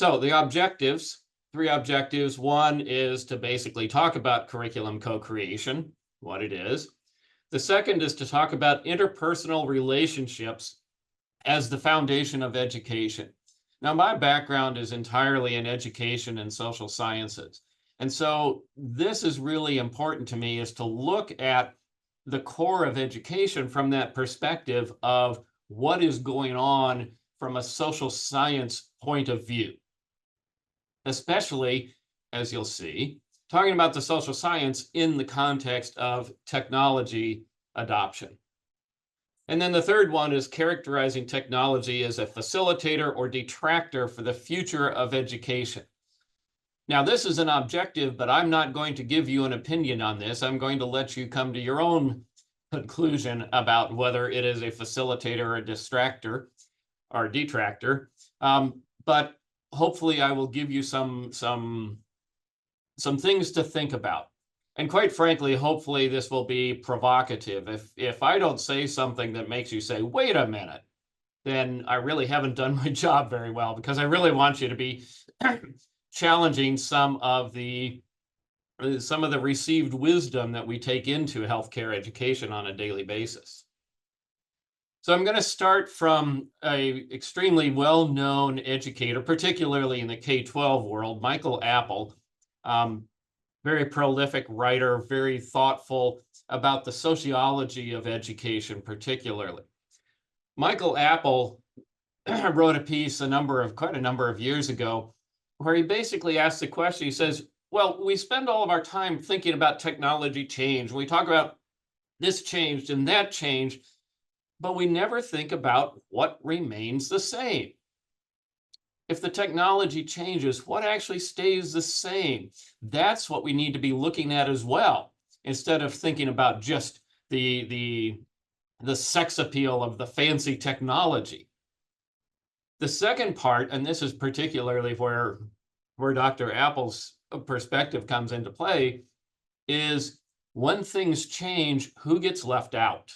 So the objectives, three objectives. One is to basically talk about curriculum co-creation, what it is. The second is to talk about interpersonal relationships as the foundation of education. Now, my background is entirely in education and social sciences. And so this is really important to me, is to look at the core of education from that perspective of what is going on from a social science point of view. Especially, as you'll see, talking about the social science in the context of technology adoption. And then the third one is characterizing technology as a facilitator or detractor for the future of education. Now, this is an objective, but I'm not going to give you an opinion on this. I'm going to let you come to your own conclusion about whether it is a facilitator or a distractor or detractor. But hopefully I will give you some things to think about. And quite frankly, hopefully this will be provocative. If I don't say something that makes you say, wait a minute, then I really haven't done my job very well, because I really want you to be challenging some of the received wisdom that we take into healthcare education on a daily basis. So I'm going to start from an extremely well-known educator, particularly in the K-12 world, Michael Apple. Very prolific writer, very thoughtful about the sociology of education, particularly. Michael Apple wrote a piece quite a number of years ago, where he basically asked the question. He says, well, we spend all of our time thinking about technology change. We talk about this changed and that changed, but we never think about what remains the same. If the technology changes, what actually stays the same? That's what we need to be looking at as well, instead of thinking about just the sex appeal of the fancy technology. The second part, and this is particularly where Dr. Apple's perspective comes into play, is when things change, who gets left out?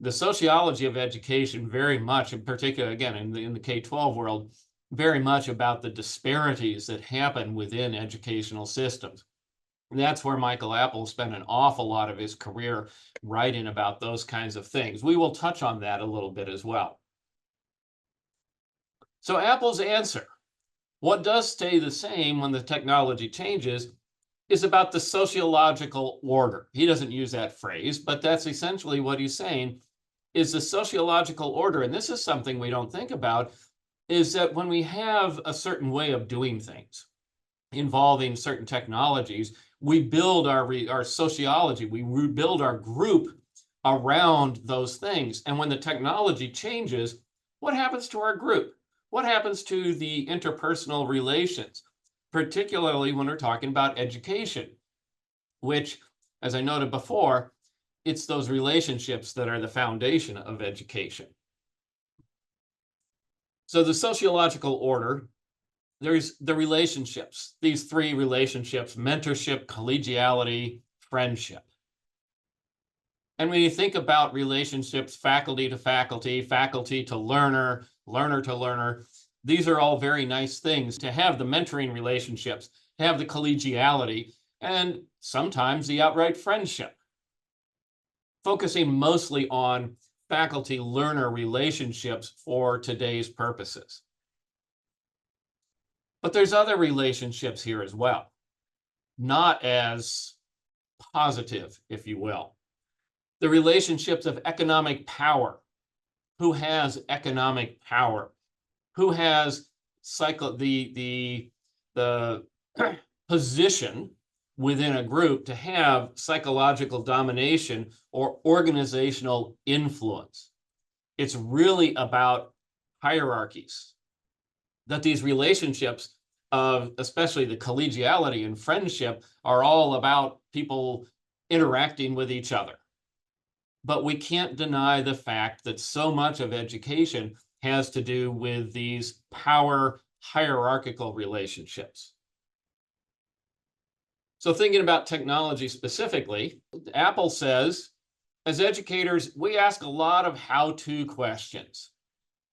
The sociology of education very much, in particular, again, in the K-12 world, very much about the disparities that happen within educational systems. And that's where Michael Apple spent an awful lot of his career writing about those kinds of things. We will touch on that a little bit as well. So Apple's answer, what does stay the same when the technology changes, is about the sociological order. He doesn't use that phrase, but that's essentially what he's saying, is the sociological order. And this is something we don't think about, is that when we have a certain way of doing things involving certain technologies, we build our sociology, we rebuild our group around those things. And when the technology changes, what happens to our group? What happens to the interpersonal relations, particularly when we're talking about education, which, as I noted before, it's those relationships that are the foundation of education. So the sociological order, there's the relationships, these three relationships: mentorship, collegiality, friendship. And when you think about relationships, faculty to faculty, faculty to learner, learner to learner, these are all very nice things to have: the mentoring relationships, have the collegiality, and sometimes the outright friendship. Focusing mostly on faculty-learner relationships for today's purposes. But there's other relationships here as well, not as positive, if you will. The relationships of economic power. Who has economic power? Who has the position within a group to have psychological domination or organizational influence? It's really about hierarchies, that these relationships of especially the collegiality and friendship are all about people interacting with each other. But we can't deny the fact that so much of education has to do with these power hierarchical relationships. So thinking about technology specifically, Apple says, as educators, we ask a lot of how-to questions.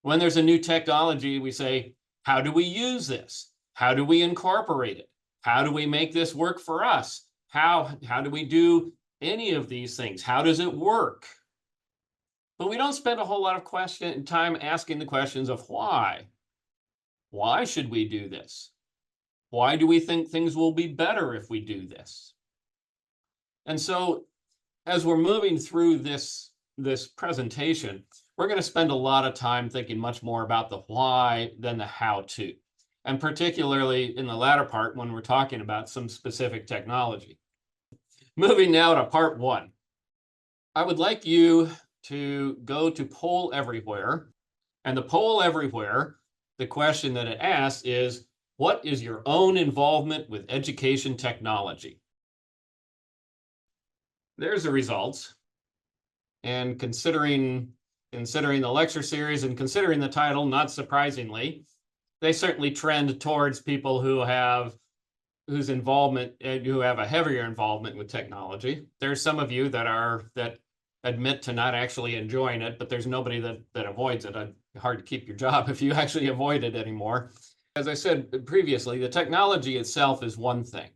When there's a new technology, we say, How do we use this? How do we incorporate it? How do we make this work for us? How do we do any of these things? How does it work? But we don't spend a whole lot of time asking the questions of why. Why should we do this? Why do we think things will be better if we do this? And so as we're moving through this presentation, we're going to spend a lot of time thinking much more about the why than the how to, and particularly in the latter part when we're talking about some specific technology. Moving now to part one, I would like you to go to Poll Everywhere, and the Poll Everywhere, the question that it asks is, what is your own involvement with education technology? There's the results. And considering the lecture series and considering the title, not surprisingly, they certainly trend towards people who have a heavier involvement with technology. There's some of you that admit to not actually enjoying it, but there's nobody that avoids it. It's hard to keep your job if you actually avoid it anymore. As I said previously, the technology itself is one thing.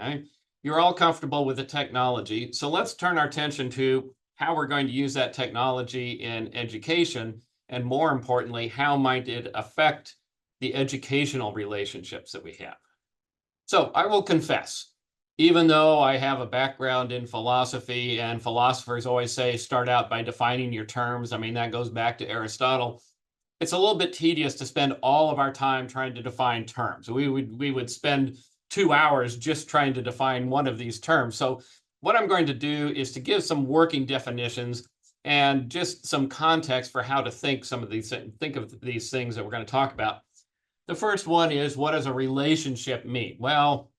Okay? You're all comfortable with the technology, so let's turn our attention to how we're going to use that technology in education, and more importantly, how might it affect the educational relationships that we have. So I will confess, even though I have a background in philosophy, and philosophers always say start out by defining your terms, I mean, that goes back to Aristotle, it's a little bit tedious to spend all of our time trying to define terms. We would spend 2 hours just trying to define one of these terms. So what I'm going to do is to give some working definitions and just some context for how to think of these things that we're going to talk about. The first one is, what does a relationship mean? Well,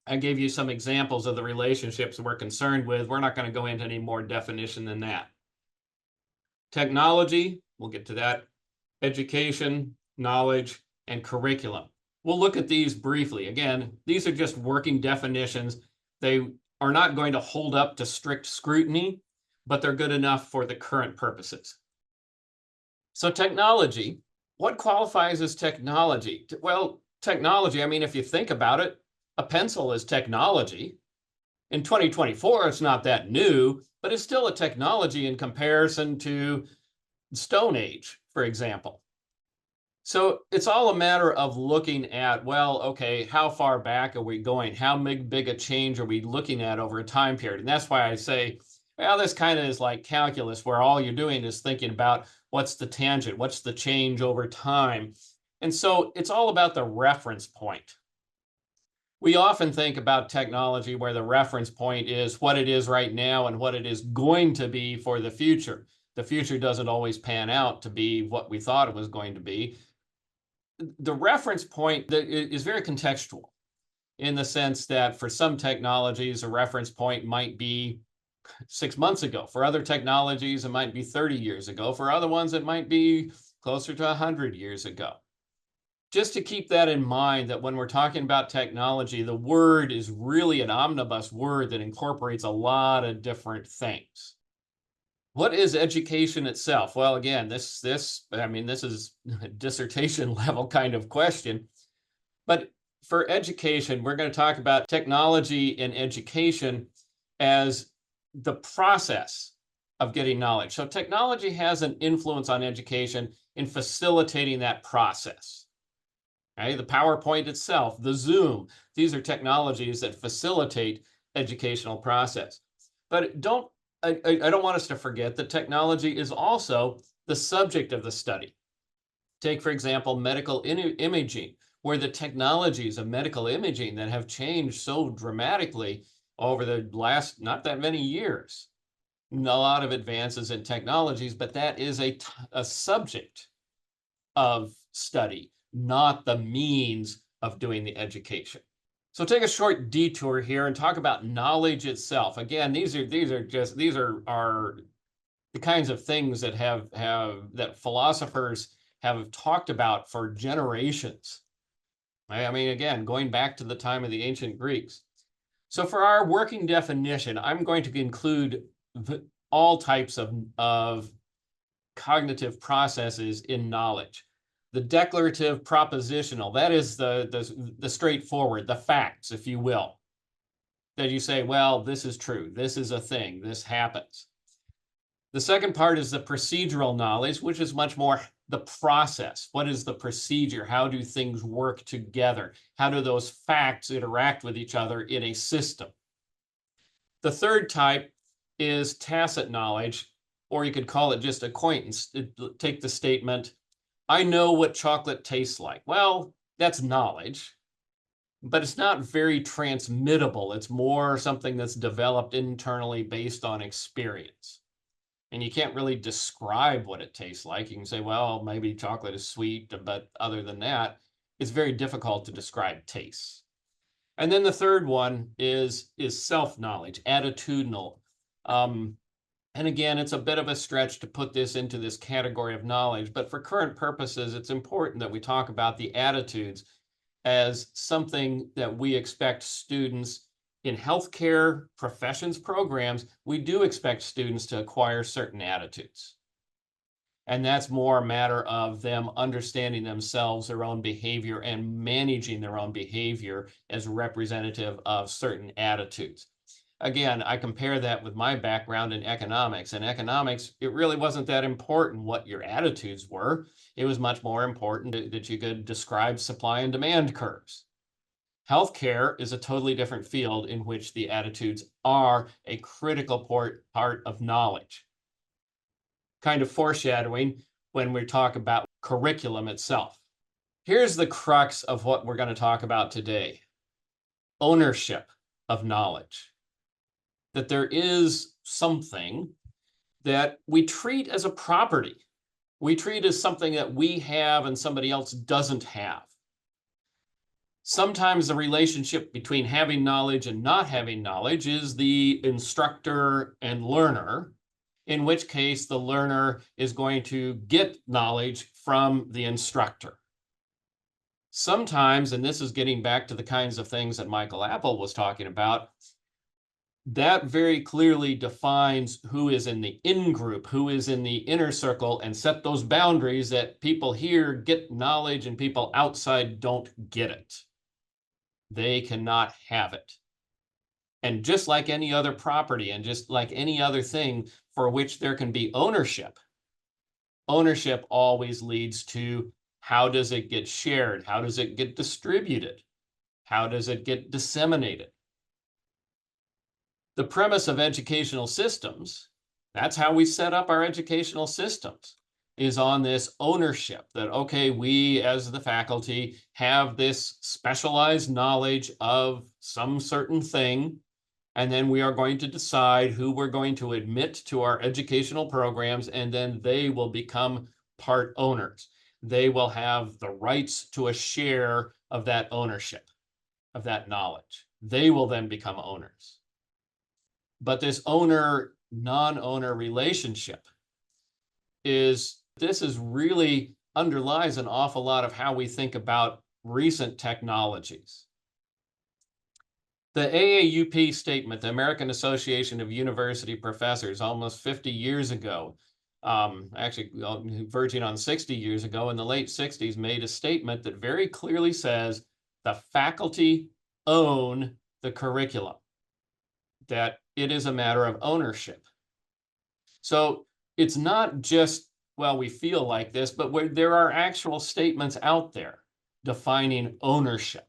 I gave you some examples of the relationships we're concerned with. We're not going to go into any more definition than that. Technology, we'll get to that. Education, knowledge, and curriculum. We'll look at these briefly. Again, these are just working definitions. They are not going to hold up to strict scrutiny, but they're good enough for the current purposes. So technology, what qualifies as technology? Well, technology, I mean, if you think about it, a pencil is technology. In 2024, it's not that new, but it's still a technology in comparison to Stone Age, for example. So it's all a matter of looking at, well, okay, how far back are we going? How big a change are we looking at over a time period? And that's why I say, well, this kind of is like calculus, where all you're doing is thinking about what's the tangent, what's the change over time. And so it's all about the reference point. We often think about technology where the reference point is what it is right now and what it is going to be for the future. The future doesn't always pan out to be what we thought it was going to be. The reference point is very contextual, in the sense that for some technologies, a reference point might be 6 months ago. For other technologies, it might be 30 years ago. For other ones, it might be closer to 100 years ago. Just to keep that in mind, that when we're talking about technology, the word is really an omnibus word that incorporates a lot of different things. What is education itself? Well, again, this is a dissertation level kind of question. But for education, we're going to talk about technology in education as the process of getting knowledge. So technology has an influence on education in facilitating that process. Okay? The PowerPoint itself, the Zoom, these are technologies that facilitate educational process. But I don't want us to forget that technology is also the subject of the study. Take, for example, medical imaging, where the technologies of medical imaging that have changed so dramatically over the last not that many years. A lot of advances in technologies, but that is a subject of study, not the means of doing the education. So take a short detour here and talk about knowledge itself. Again, these are the kinds of things that that philosophers have talked about for generations. I mean, again, going back to the time of the ancient Greeks. So for our working definition, I'm going to include all types of cognitive processes in knowledge. The declarative propositional, that is the straightforward, the facts, if you will, that you say, well, this is true, this is a thing, this happens. The second part is the procedural knowledge, which is much more the process. What is the procedure? How do things work together? How do those facts interact with each other in a system? The third type is tacit knowledge, or you could call it just acquaintance. Take the statement, I know what chocolate tastes like. Well, that's knowledge, but it's not very transmittable. It's more something that's developed internally based on experience. And you can't really describe what it tastes like. You can say, well, maybe chocolate is sweet, but other than that, it's very difficult to describe taste. And then the third one is self-knowledge, attitudinal. And again, it's a bit of a stretch to put this into this category of knowledge, but for current purposes, it's important that we talk about the attitudes as something that we expect students in healthcare professions programs. We do expect students to acquire certain attitudes. And that's more a matter of them understanding themselves, their own behavior, and managing their own behavior as representative of certain attitudes. Again, I compare that with my background in economics. In economics, it really wasn't that important what your attitudes were. It was much more important that you could describe supply and demand curves. Healthcare is a totally different field in which the attitudes are a critical part of knowledge. Kind of foreshadowing when we talk about curriculum itself. Here's the crux of what we're going to talk about today: ownership of knowledge. That there is something that we treat as a property. We treat as something that we have and somebody else doesn't have. Sometimes the relationship between having knowledge and not having knowledge is the instructor and learner, in which case the learner is going to get knowledge from the instructor. Sometimes, and this is getting back to the kinds of things that Michael Apple was talking about, that very clearly defines who is in the in-group, who is in the inner circle, and set those boundaries that people here get knowledge and people outside don't get it. They cannot have it. And just like any other property and just like any other thing for which there can be ownership, ownership always leads to how does it get shared? How does it get distributed? How does it get disseminated? The premise of educational systems, that's how we set up our educational systems, is on this ownership that, okay, we as the faculty have this specialized knowledge of some certain thing, and then we are going to decide who we're going to admit to our educational programs, and then they will become part owners. They will have the rights to a share of that ownership, of that knowledge. They will then become owners. But this owner-non-owner relationship really underlies an awful lot of how we think about recent technologies. The AAUP statement, the American Association of University Professors, almost 50 years ago, actually verging on 60 years ago, in the late 60s, made a statement that very clearly says the faculty own the curriculum, that it is a matter of ownership. So it's not just, well, we feel like this, but there are actual statements out there defining ownership.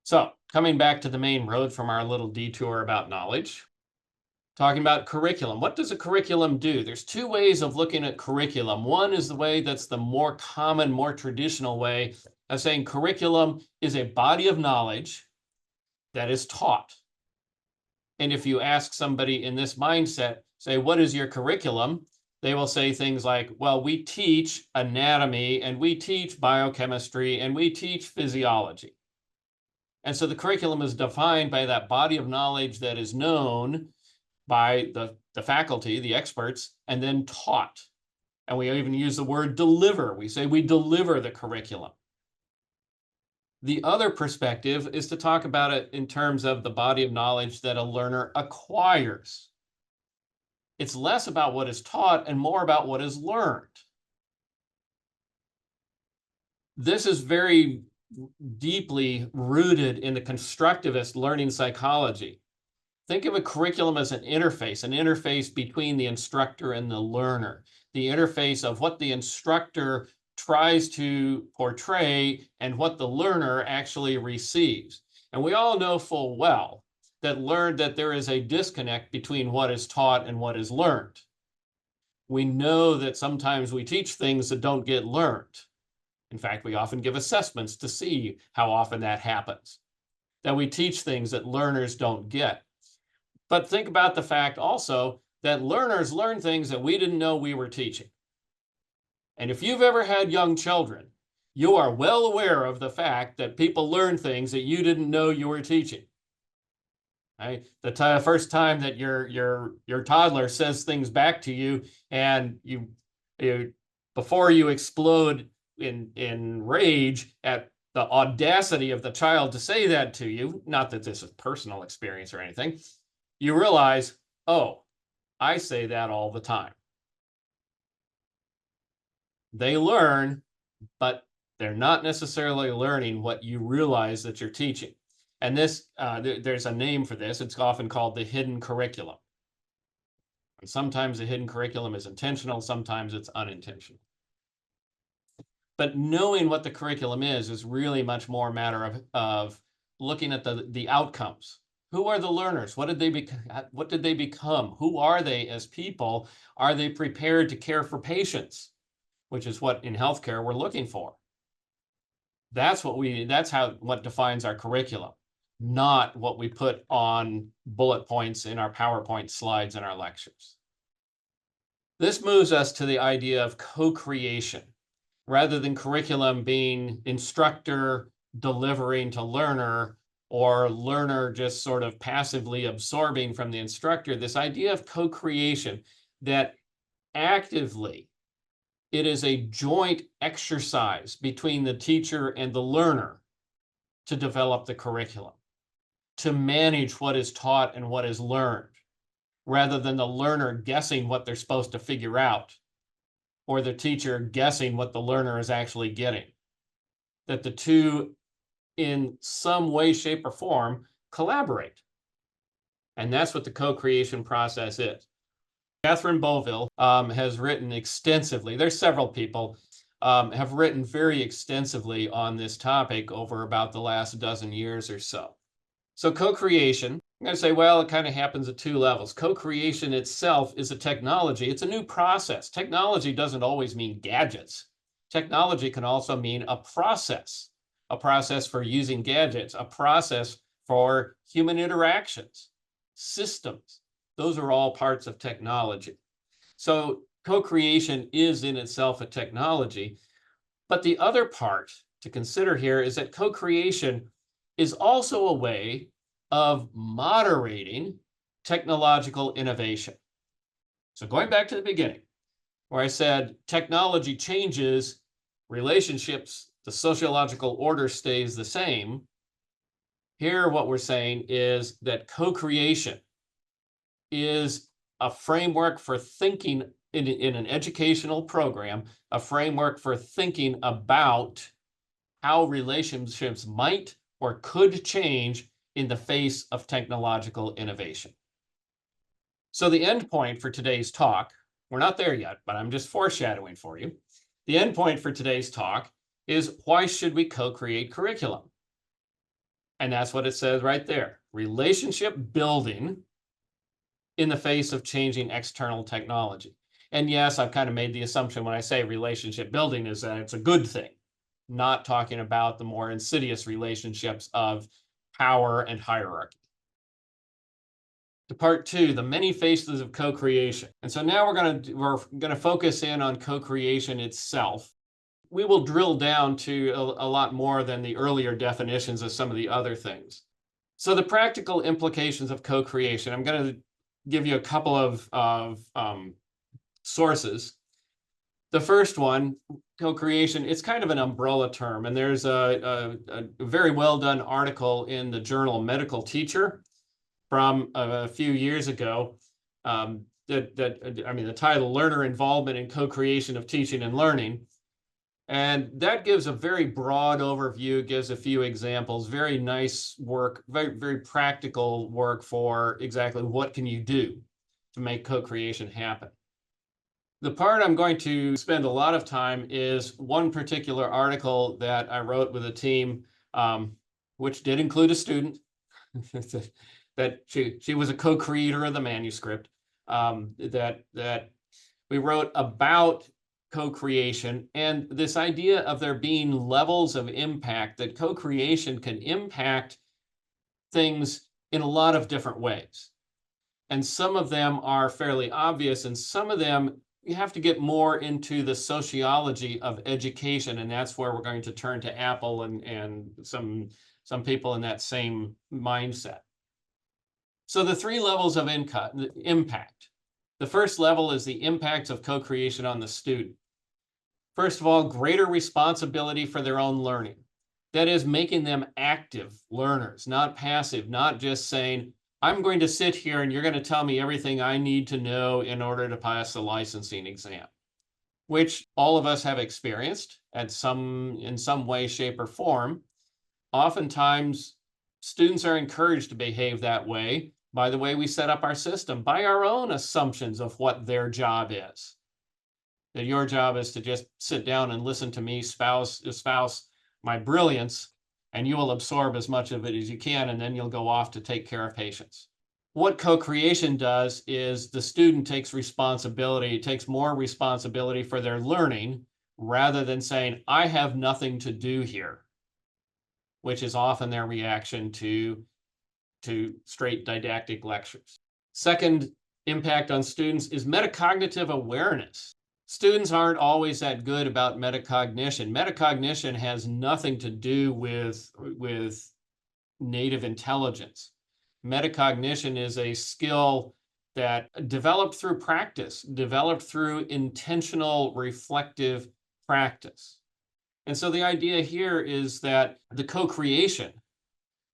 So coming back to the main road from our little detour about knowledge, talking about curriculum. What does a curriculum do? There's two ways of looking at curriculum. One is the way that's the more common, more traditional way of saying curriculum is a body of knowledge that is taught. And if you ask somebody in this mindset, say, what is your curriculum? They will say things like, well, we teach anatomy and we teach biochemistry and we teach physiology. And so the curriculum is defined by that body of knowledge that is known by the faculty, the experts, and then taught. And we even use the word deliver. We say we deliver the curriculum. The other perspective is to talk about it in terms of the body of knowledge that a learner acquires. It's less about what is taught and more about what is learned. This is very deeply rooted in the constructivist learning psychology. Think of a curriculum as an interface between the instructor and the learner, the interface of what the instructor tries to portray and what the learner actually receives. And we all know full well that there is a disconnect between what is taught and what is learned. We know that sometimes we teach things that don't get learned. In fact, we often give assessments to see how often that happens, that we teach things that learners don't get. But think about the fact also that learners learn things that we didn't know we were teaching. And if you've ever had young children, you are well aware of the fact that people learn things that you didn't know you were teaching. Right? The first time that your toddler says things back to you, and you before you explode in rage at the audacity of the child to say that to you, not that this is personal experience or anything, you realize, oh, I say that all the time. They learn, but they're not necessarily learning what you realize that you're teaching. And this, there's a name for this. It's often called the hidden curriculum. And sometimes the hidden curriculum is intentional, sometimes it's unintentional. But knowing what the curriculum is really much more a matter of looking at the outcomes. Who are the learners? What did they become? Who are they as people? Are they prepared to care for patients? Which is what in healthcare we're looking for. That's what defines our curriculum, not what we put on bullet points in our PowerPoint slides in our lectures. This moves us to the idea of co-creation. Rather than curriculum being instructor delivering to learner, or learner just sort of passively absorbing from the instructor, this idea of co-creation, that actively it is a joint exercise between the teacher and the learner to develop the curriculum, to manage what is taught and what is learned, rather than the learner guessing what they're supposed to figure out, or the teacher guessing what the learner is actually getting. That the two, in some way, shape, or form, collaborate. And that's what the co-creation process is. Catherine Beauville has written extensively. There's several people have written very extensively on this topic over about the last dozen years or so. So co-creation, I'm going to say, well, it kind of happens at two levels. Co-creation itself is a technology. It's a new process. Technology doesn't always mean gadgets. Technology can also mean a process for using gadgets, a process for human interactions, systems. Those are all parts of technology. So co-creation is in itself a technology. But the other part to consider here is that co-creation is also a way of moderating technological innovation. So going back to the beginning, where I said technology changes, relationships, the sociological order stays the same. Here, what we're saying is that co-creation is a framework for thinking in an educational program, a framework for thinking about how relationships might or could change in the face of technological innovation. So the end point for today's talk, we're not there yet, but I'm just foreshadowing for you. The end point for today's talk is, why should we co-create curriculum? And that's what it says right there. Relationship building in the face of changing external technology. And yes, I've kind of made the assumption when I say relationship building is that it's a good thing, not talking about the more insidious relationships of power and hierarchy. To part two, the many faces of co-creation. And so now we're going to focus in on co-creation itself. We will drill down to a lot more than the earlier definitions of some of the other things. So the practical implications of co-creation, I'm going to give you a couple of sources. The first one, co-creation, it's kind of an umbrella term, and there's a very well done article in the journal Medical Teacher from a few years ago. The title, Learner Involvement in Co-Creation of Teaching and Learning. And that gives a very broad overview, gives a few examples, very nice work, very, very practical work for exactly what can you do to make co-creation happen. The part I'm going to spend a lot of time is one particular article that I wrote with a team, which did include a student, that she was a co-creator of the manuscript, that we wrote about co-creation and this idea of there being levels of impact, that co-creation can impact things in a lot of different ways. And some of them are fairly obvious, and some of them you have to get more into the sociology of education, and that's where we're going to turn to Apple and some people in that same mindset. So the three levels of impact. The first level is the impact of co-creation on the student. First of all, greater responsibility for their own learning. That is making them active learners, not passive, not just saying, I'm going to sit here and you're going to tell me everything I need to know in order to pass the licensing exam, which all of us have experienced in some way, shape, or form. Oftentimes, students are encouraged to behave that way by the way we set up our system, by our own assumptions of what their job is. That your job is to just sit down and listen to me espouse my brilliance, and you will absorb as much of it as you can, and then you'll go off to take care of patients. What co-creation does is the student takes responsibility, takes more responsibility for their learning, rather than saying, I have nothing to do here, which is often their reaction to straight didactic lectures. Second impact on students is metacognitive awareness. Students aren't always that good about metacognition. Metacognition has nothing to do with native intelligence. Metacognition is a skill that developed through practice, developed through intentional reflective practice. And so the idea here is that the co-creation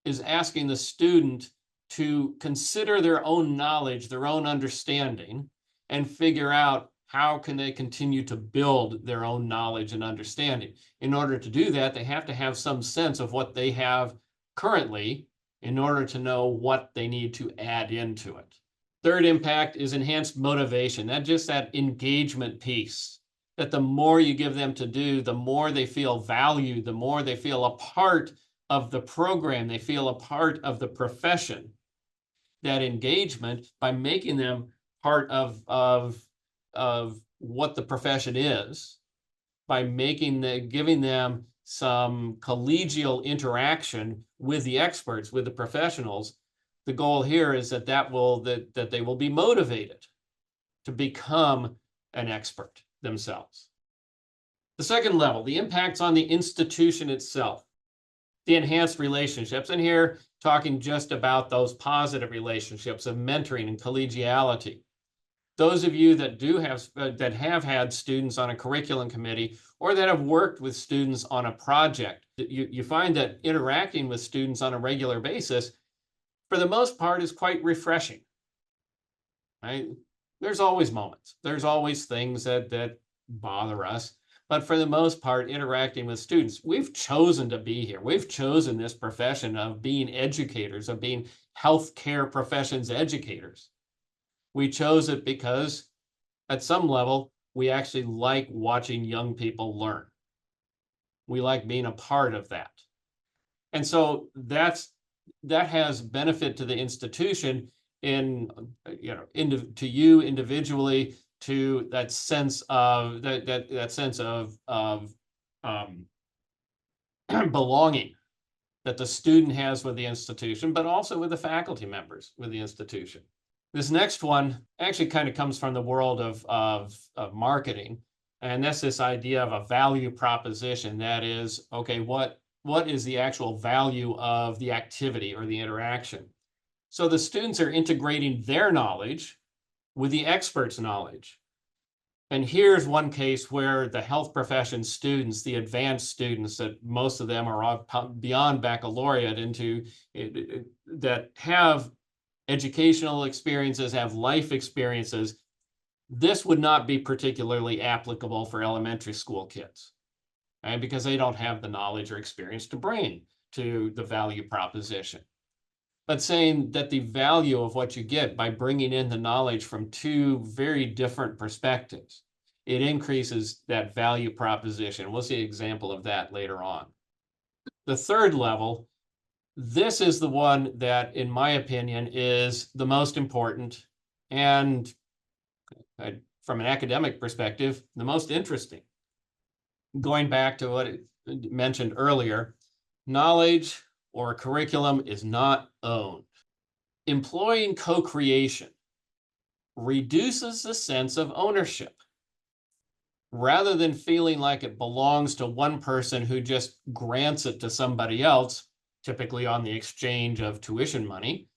is asking the student to consider their own knowledge, their own understanding, and figure out how can they continue to build their own knowledge and understanding. In order to do that, they have to have some sense of what they have currently in order to know what they need to add into it. Third impact is enhanced motivation. That's just that engagement piece, that the more you give them to do, the more they feel valued, the more they feel a part of the program, they feel a part of the profession. That engagement, by making them part of what the profession is, by giving them some collegial interaction with the experts, with the professionals, the goal here is that they will be motivated to become an expert themselves. The second level, the impacts on the institution itself, the enhanced relationships, and here talking just about those positive relationships of mentoring and collegiality. Those of you that have had students on a curriculum committee or that have worked with students on a project, you find that interacting with students on a regular basis, for the most part, is quite refreshing. Right? There's always moments. There's always things that bother us. But for the most part, interacting with students, we've chosen to be here. We've chosen this profession of being educators, of being healthcare professions educators. We chose it because at some level, we actually like watching young people learn. We like being a part of that. And so that has benefit to the institution to you individually, to that sense of belonging that the student has with the institution, but also with the faculty members with the institution. This next one actually kind of comes from the world of marketing, and that's this idea of a value proposition. That is, okay, what is the actual value of the activity or the interaction? So the students are integrating their knowledge with the expert's knowledge. And here's one case where the health profession students, the advanced students, that most of them are beyond baccalaureate, that have educational experiences, have life experiences. This would not be particularly applicable for elementary school kids. right? Because they don't have the knowledge or experience to bring to the value proposition. But saying that the value of what you get by bringing in the knowledge from two very different perspectives, it increases that value proposition. We'll see an example of that later on. The third level, this is the one that, in my opinion, is the most important and, from an academic perspective, the most interesting. Going back to what it mentioned earlier, knowledge or curriculum is not owned. Employing co-creation reduces the sense of ownership. Rather than feeling like it belongs to one person who just grants it to somebody else, typically on the exchange of tuition money,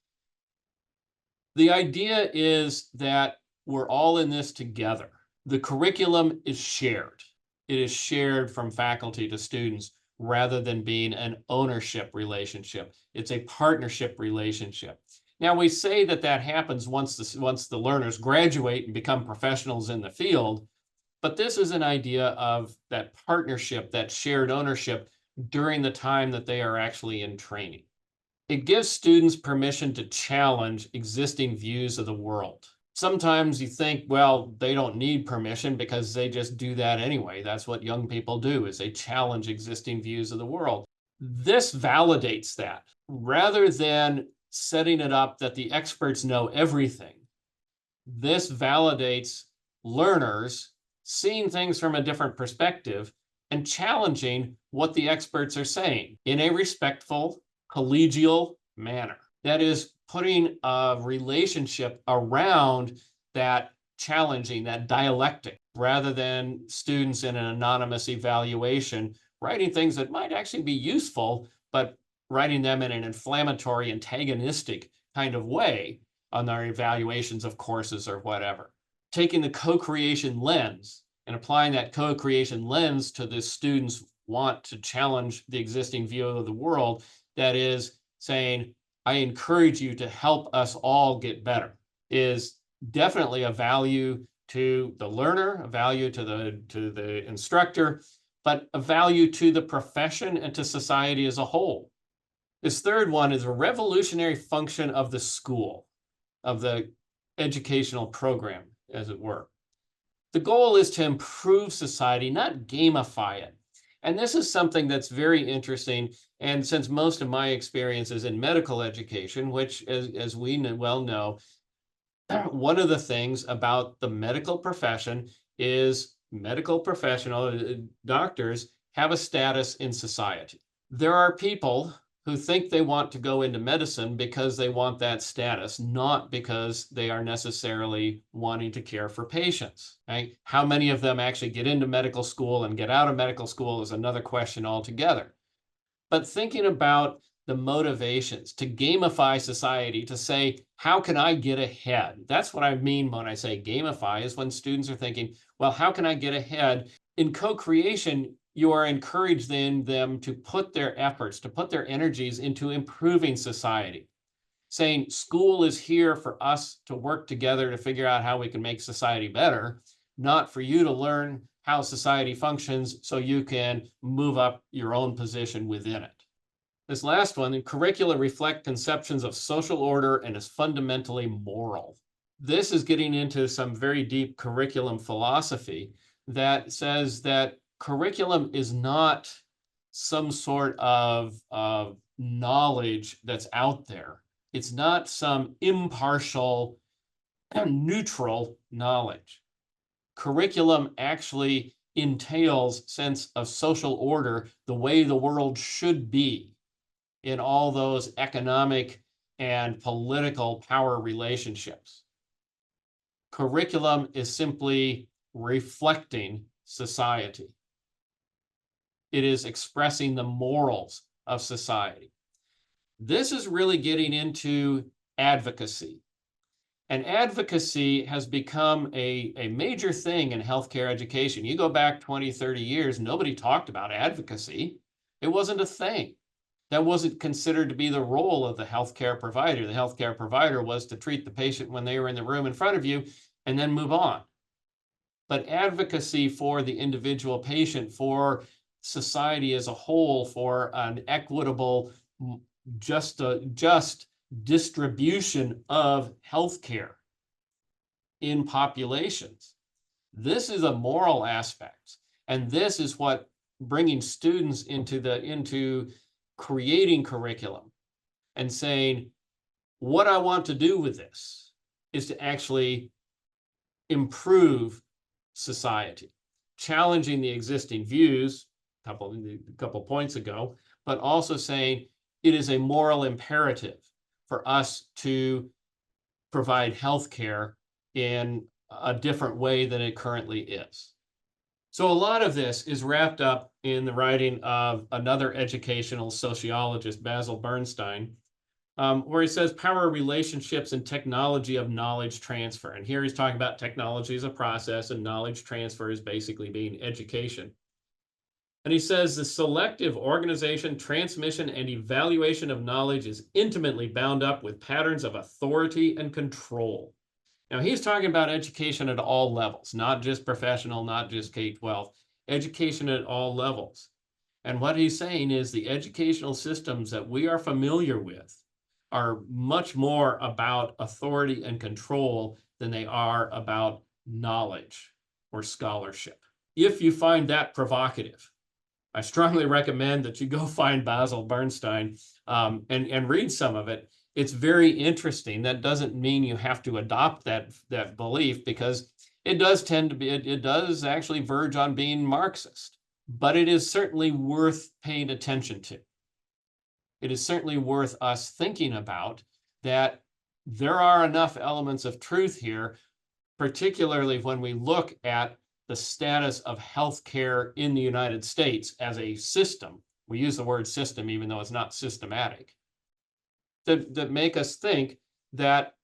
the idea is that we're all in this together. The curriculum is shared. It is shared from faculty to students rather than being an ownership relationship. It's a partnership relationship. Now, we say that that happens once the learners graduate and become professionals in the field, but this is an idea of that partnership, that shared ownership during the time that they are actually in training. It gives students permission to challenge existing views of the world. Sometimes you think, well, they don't need permission because they just do that anyway. That's what young people do, is they challenge existing views of the world. This validates that. Rather than setting it up that the experts know everything, this validates learners seeing things from a different perspective and challenging what the experts are saying in a respectful, collegial manner. That is, putting a relationship around that challenging, that dialectic, rather than students in an anonymous evaluation writing things that might actually be useful, but writing them in an inflammatory, antagonistic kind of way on their evaluations of courses or whatever. Taking the co-creation lens and applying that co-creation lens to the students' want to challenge the existing view of the world, that is saying, I encourage you to help us all get better, is definitely a value to the learner, a value to the instructor, but a value to the profession and to society as a whole. This third one is a revolutionary function of the school, of the educational program, as it were. The goal is to improve society, not gamify it. And this is something that's very interesting. And since most of my experience is in medical education, which, as we well know, one of the things about the medical profession is medical professional doctors have a status in society. There are people who think they want to go into medicine because they want that status, not because they are necessarily wanting to care for patients. Right? How many of them actually get into medical school and get out of medical school is another question altogether. But thinking about the motivations to gamify society, to say, how can I get ahead? That's what I mean when I say gamify, is when students are thinking, well, how can I get ahead? In co-creation, you are encouraging them to put their efforts, to put their energies into improving society. Saying school is here for us to work together to figure out how we can make society better, not for you to learn how society functions so you can move up your own position within it. This last one, curricula reflect conceptions of social order and is fundamentally moral. This is getting into some very deep curriculum philosophy that says that curriculum is not some sort of knowledge that's out there. It's not some impartial, neutral knowledge. Curriculum actually entails sense of social order, the way the world should be in all those economic and political power relationships. Curriculum is simply reflecting society. It is expressing the morals of society. This is really getting into advocacy. And advocacy has become a major thing in healthcare education. You go back 20, 30 years, nobody talked about advocacy. It wasn't a thing. That wasn't considered to be the role of the healthcare provider. The healthcare provider was to treat the patient when they were in the room in front of you and then move on. But advocacy for the individual patient, for society as a whole for an equitable, just distribution of healthcare in populations. This is a moral aspect, and this is what bringing students into creating curriculum and saying, what I want to do with this is to actually improve society, challenging the existing views a couple points ago, but also saying it is a moral imperative for us to provide healthcare in a different way than it currently is. So a lot of this is wrapped up in the writing of another educational sociologist, Basil Bernstein, where he says power relationships and technology of knowledge transfer. And here he's talking about technology as a process, and knowledge transfer is basically being education. And he says the selective organization, transmission, and evaluation of knowledge is intimately bound up with patterns of authority and control. Now, he's talking about education at all levels, not just professional, not just K-12, education at all levels. And what he's saying is the educational systems that we are familiar with are much more about authority and control than they are about knowledge or scholarship. If you find that provocative, I strongly recommend that you go find Basil Bernstein and read some of it. It's very interesting. That doesn't mean you have to adopt that belief, because it does tend to be, it does actually verge on being Marxist, but it is certainly worth paying attention to. It is certainly worth us thinking about that there are enough elements of truth here, particularly when we look at the status of healthcare in the United States as a system. We use the word system, even though it's not systematic, that make us think that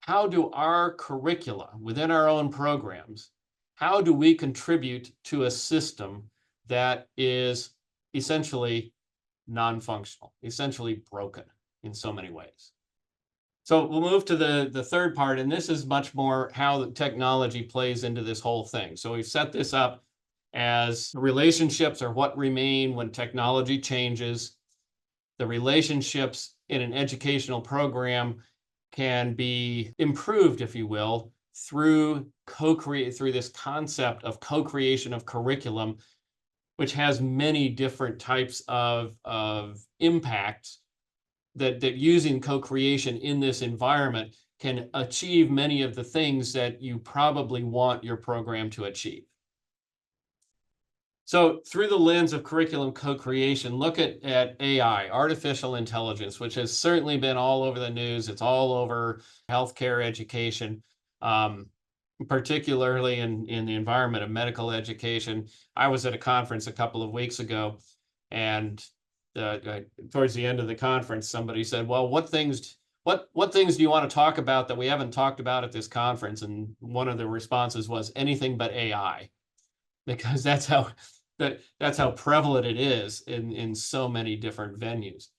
how do our curricula within our own programs, how do we contribute to a system that is essentially non-functional, essentially broken in so many ways? So we'll move to the third part, and this is much more how the technology plays into this whole thing. So we've set this up as relationships are what remain when technology changes. The relationships in an educational program can be improved, if you will, through this concept of co-creation of curriculum, which has many different types of impacts that using co-creation in this environment can achieve many of the things that you probably want your program to achieve. So through the lens of curriculum co-creation, look at AI, artificial intelligence, which has certainly been all over the news. It's all over healthcare education, particularly in the environment of medical education. I was at a conference a couple of weeks ago, and towards the end of the conference, somebody said, well, what things do you want to talk about that we haven't talked about at this conference? And one of the responses was anything but AI, because that's how prevalent it is in so many different venues.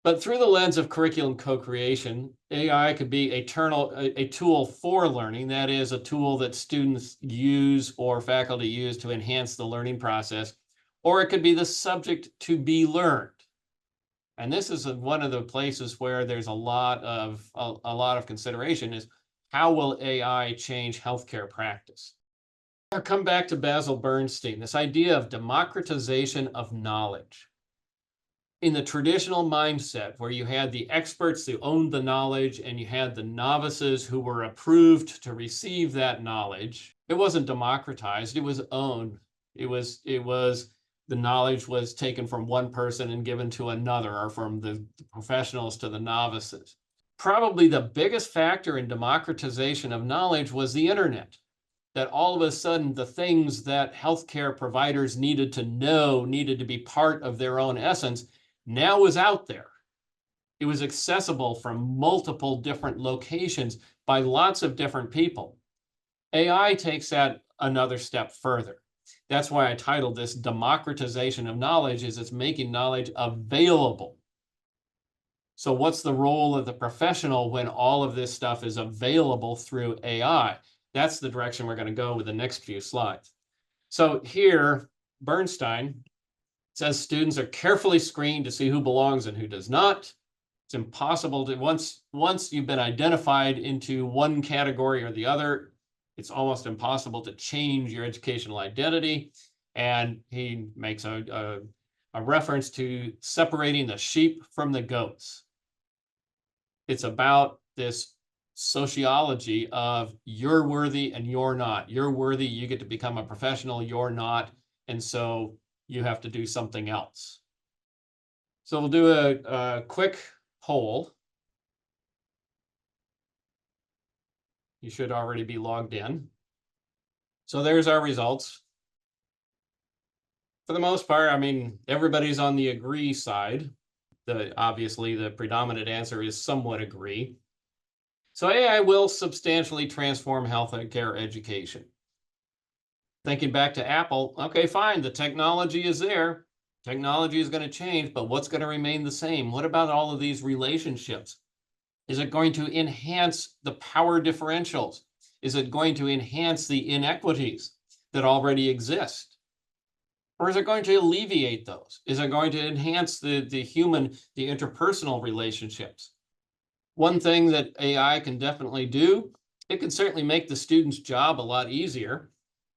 But through the lens of curriculum co-creation, AI could be a tool for learning. That is, a tool that students use or faculty use to enhance the learning process, or it could be the subject to be learned. And this is one of the places where there's a lot of consideration, is how will AI change healthcare practice? I'll come back to Basil Bernstein, this idea of democratization of knowledge. In the traditional mindset, where you had the experts who owned the knowledge and you had the novices who were approved to receive that knowledge, it wasn't democratized, it was owned. It was the knowledge was taken from one person and given to another, or from the professionals to the novices. Probably the biggest factor in democratization of knowledge was the internet. That all of a sudden the things that healthcare providers needed to know, needed to be part of their own essence, now was out there. It was accessible from multiple different locations by lots of different people. AI takes that another step further. That's why I titled this democratization of knowledge, is it's making knowledge available. So what's the role of the professional when all of this stuff is available through AI? That's the direction we're going to go with the next few slides. So here, Bernstein says students are carefully screened to see who belongs and who does not. It's impossible to, once you've been identified into one category or the other, it's almost impossible to change your educational identity. And he makes a reference to separating the sheep from the goats. It's about this sociology of you're worthy and you're not. You're worthy, you get to become a professional, you're not. And so you have to do something else. So we'll do a quick poll. You should already be logged in. So there's our results. For the most part, I mean, everybody's on the agree side. Obviously, the predominant answer is somewhat agree. So AI will substantially transform healthcare education. Thinking back to Apple, okay, fine, the technology is there. Technology is going to change, but what's going to remain the same? What about all of these relationships? Is it going to enhance the power differentials? Is it going to enhance the inequities that already exist? Or is it going to alleviate those? Is it going to enhance the interpersonal relationships? One thing that AI can definitely do, it can certainly make the student's job a lot easier.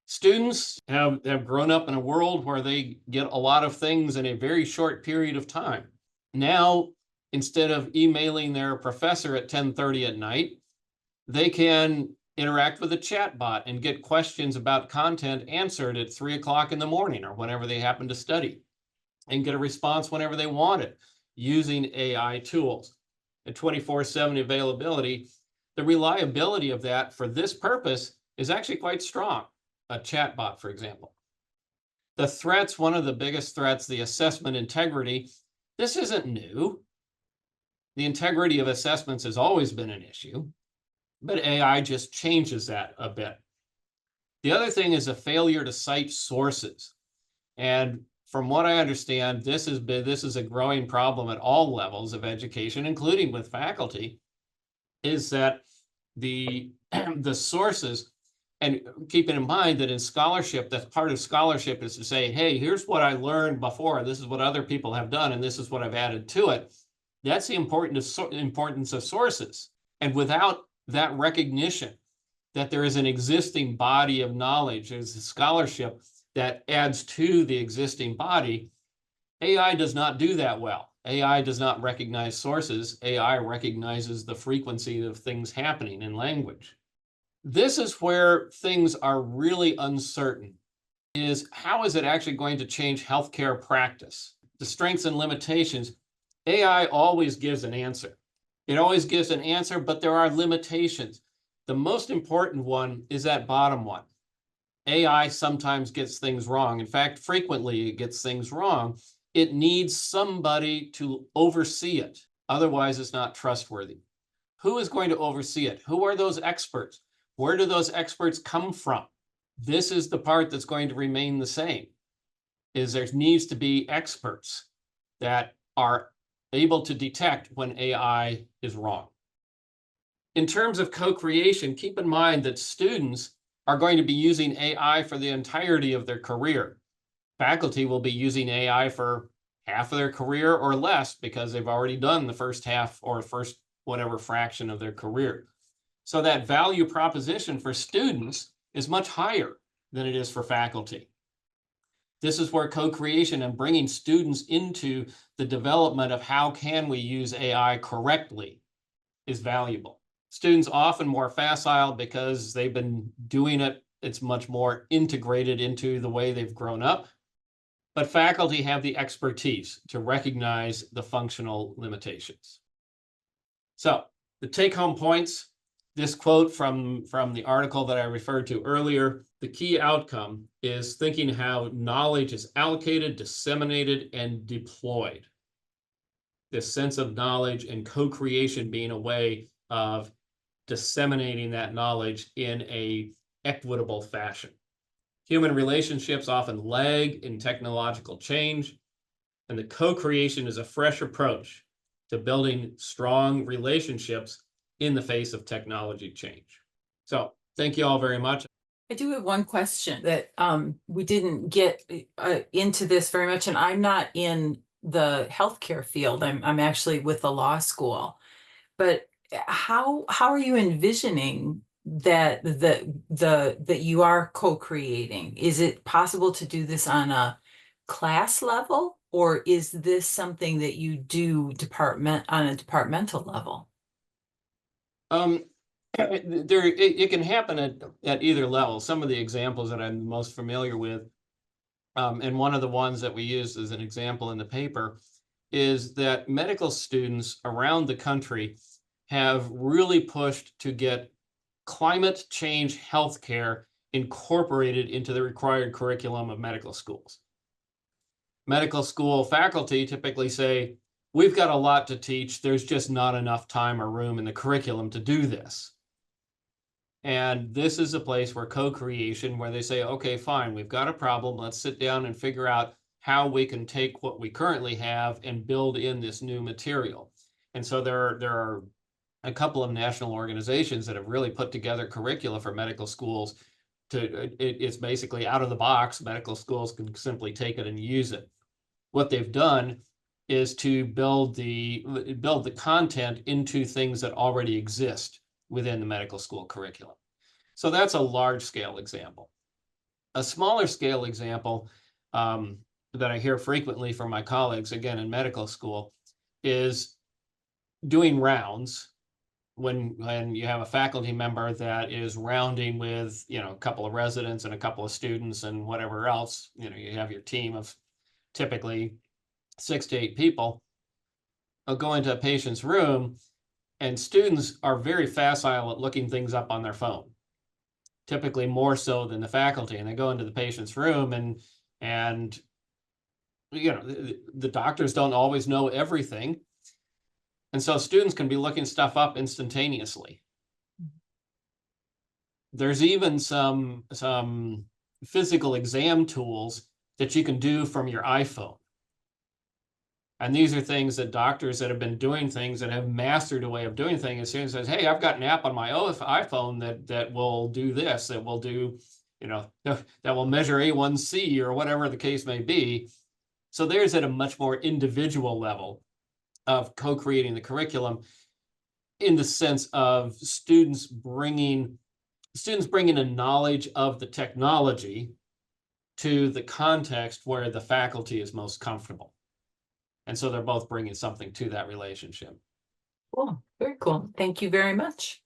Students have grown up in a world where they get a lot of things in a very short period of time. Now, instead of emailing their professor at 10:30 at night, they can interact with a chat bot and get questions about content answered at 3 o'clock in the morning or whenever they happen to study, and get a response whenever they want it using AI tools. At 24/7 availability, the reliability of that for this purpose is actually quite strong. A chat bot, for example. The threats, one of the biggest threats, the assessment integrity, this isn't new. The integrity of assessments has always been an issue, but AI just changes that a bit. The other thing is a failure to cite sources. And from what I understand, this is a growing problem at all levels of education, including with faculty, is that the sources, and keeping in mind that in scholarship, that's part of scholarship is to say, hey, here's what I learned before, this is what other people have done, and this is what I've added to it. That's the importance of sources. And without that recognition that there is an existing body of knowledge, there's a scholarship that adds to the existing body, AI does not do that well. AI does not recognize sources. AI recognizes the frequency of things happening in language. This is where things are really uncertain, is how is it actually going to change healthcare practice? The strengths and limitations, AI always gives an answer. It always gives an answer, but there are limitations. The most important one is that bottom one. AI sometimes gets things wrong. In fact, frequently it gets things wrong. It needs somebody to oversee it. Otherwise, it's not trustworthy. Who is going to oversee it? Who are those experts? Where do those experts come from? This is the part that's going to remain the same, is there needs to be experts that are able to detect when AI is wrong. In terms of co-creation, keep in mind that students are going to be using AI for the entirety of their career. Faculty will be using AI for half of their career or less because they've already done the first half or first whatever fraction of their career. So that value proposition for students is much higher than it is for faculty. This is where co-creation and bringing students into the development of how can we use AI correctly is valuable. Students often more facile because they've been doing it. It's much more integrated into the way they've grown up. But faculty have the expertise to recognize the functional limitations. So the take-home points, this quote from the article that I referred to earlier, the key outcome is thinking how knowledge is allocated, disseminated, and deployed. This sense of knowledge and co-creation being a way of disseminating that knowledge in an equitable fashion. Human relationships often lag in technological change, and the co-creation is a fresh approach to building strong relationships in the face of technology change. So thank you all very much. I do have one question that we didn't get into this very much, and I'm not in the healthcare field. I'm actually with the law school. But how are you envisioning that you are co-creating? Is it possible to do this on a class level, or is this something that you do on a departmental level? Um, it can happen at either level. Some of the examples that I'm most familiar with, and one of the ones that we used as an example in the paper, is that medical students around the country have really pushed to get climate change healthcare incorporated into the required curriculum of medical schools. Medical school faculty typically say, we've got a lot to teach. There's just not enough time or room in the curriculum to do this. And this is a place where co-creation, where they say, okay, fine, we've got a problem. Let's sit down and figure out how we can take what we currently have and build in this new material. And so there are a couple of national organizations that have really put together curricula for medical schools. It's basically out of the box. Medical schools can simply take it and use it. What they've done is to build the content into things that already exist within the medical school curriculum. So that's a large scale example. A smaller scale example that I hear frequently from my colleagues, again in medical school, is doing rounds when you have a faculty member that is rounding with, a couple of residents and a couple of students and whatever else. You have your team of typically 6 to 8 people. I'll go into a patient's room, and students are very facile at looking things up on their phone, typically more so than the faculty. And they go into the patient's room, and the doctors don't always know everything. And so students can be looking stuff up instantaneously. There's even some physical exam tools that you can do from your iPhone. And these are things that doctors that have been doing things and have mastered a way of doing things, as soon as says, hey, I've got an app on my iPhone that will do this, that will do, that will measure A1C or whatever the case may be. So there's at a much more individual level of co-creating the curriculum, in the sense of students bringing a knowledge of the technology to the context where the faculty is most comfortable. And so they're both bringing something to that relationship. Cool, very cool. Thank you very much.